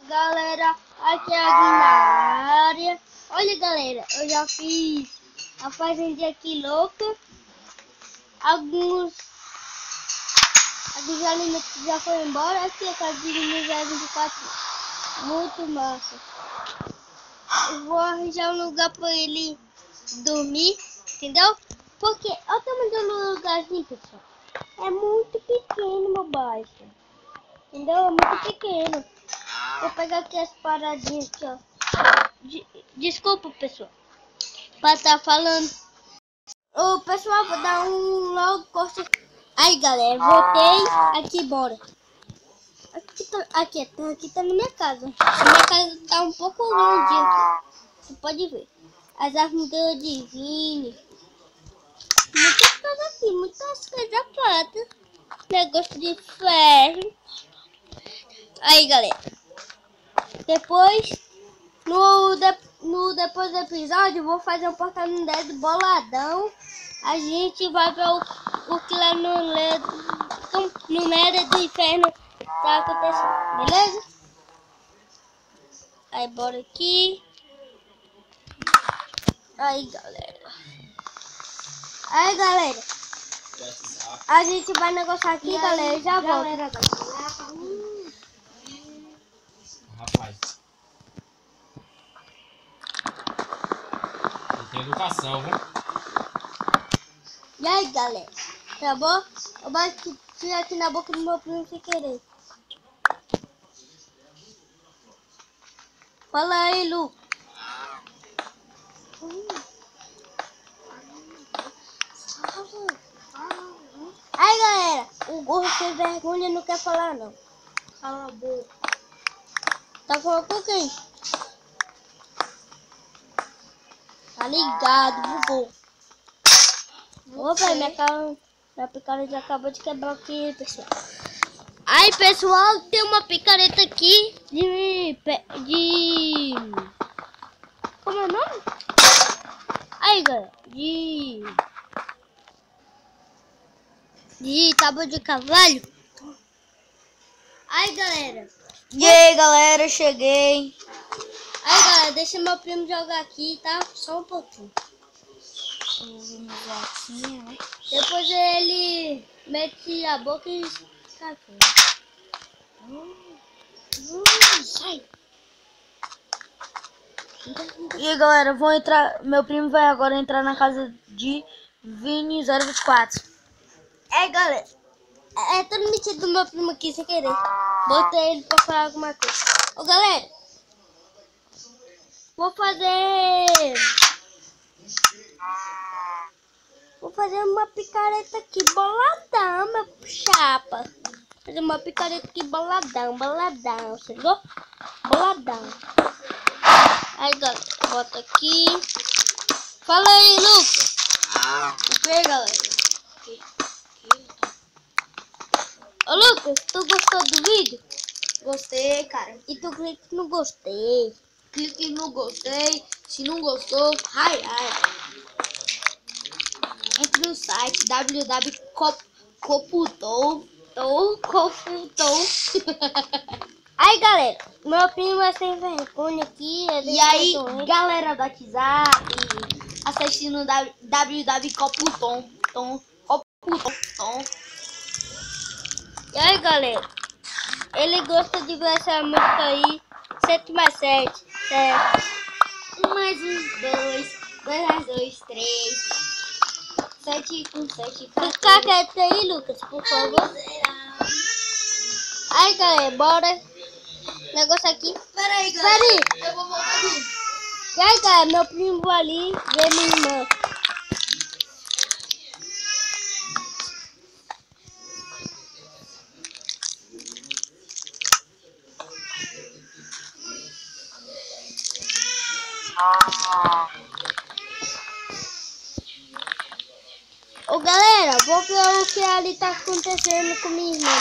Galera, aqui é a na área. Olha, galera, eu já fiz a fazendinha aqui louca. Alguns alimentos já foram embora. Aqui a casinha já é 24. Muito massa. Eu vou arranjar um lugar para ele dormir, entendeu? Porque olha o tamanho do lugarzinho, pessoal. É muito pequeno, meu baixo. Entendeu? É muito pequeno. Vou pegar aqui as paradinhas aqui, ó. Desculpa, pessoal, para estar falando. Ô, pessoal, vou dar um logo corte. Aí, galera, voltei. Aqui, bora. Aqui tá na minha casa. A minha casa tá um pouco longe aqui. Você pode ver. As árvores de vinho. Muitas coisas aqui, muitas coisas pratas. Negócio de ferro. Aí, galera. Depois depois do episódio, eu vou fazer um portal 10 boladão. A gente vai ver o que lá no Nera do Inferno tá acontecendo, beleza? Aí, bora aqui. Aí, galera. A gente vai negociar aqui, galera. Já volta. Rapaz, tem educação, viu? E aí, galera, tá bom? Eu bati aqui na boca do meu primo sem querer. Fala aí, Lu. Aí, galera, o gorro sem vergonha não quer falar, não. Cala a boca. Tá falando com quem? Tá ligado, bugou. Opa, minha picareta acabou de quebrar aqui, pessoal. Aí, pessoal, tem uma picareta aqui como é o nome? Aí, galera, de tábua de cavalo. Aí, galera. E aí, galera, cheguei. Aí, galera, deixa meu primo jogar aqui, tá? Só um pouquinho. Depois ele mete a boca e cai fora. Sai. E aí, galera, vou entrar. Meu primo vai agora entrar na casa de Vini 024. É, galera. É tudo metido do meu primo aqui sem querer. Botei ele pra falar alguma coisa. Ô, galera. Vou fazer uma picareta aqui boladão, meu chapa. Fazer uma picareta aqui boladão, chegou? Boladão. Aí, galera, bota aqui. Fala aí, Lucas. O que, galera? Ô, Lucas, tu gostou do vídeo? Gostei, cara. E tu clica no gostei. Clique no gostei. Se não gostou, ai. Entre no site www.coputou. Aí, galera, meu primo é sem vergonha aqui. E aí, galera do WhatsApp, assistindo www.coputou. E aí, galera, ele gosta de ver essa música aí. 7 mais 7. 1 mais 1, 2. 2 mais 2, 3. 7 com 7, 14. Fica quieto aí, Lucas, por favor. Aí, galera, bora. Negócio aqui. Peraí, galera. Peraí. Eu vou voltar ali. E aí, galera, meu primo ali vê minha irmã. Ô, galera, vou ver o que ali tá acontecendo com minha irmã.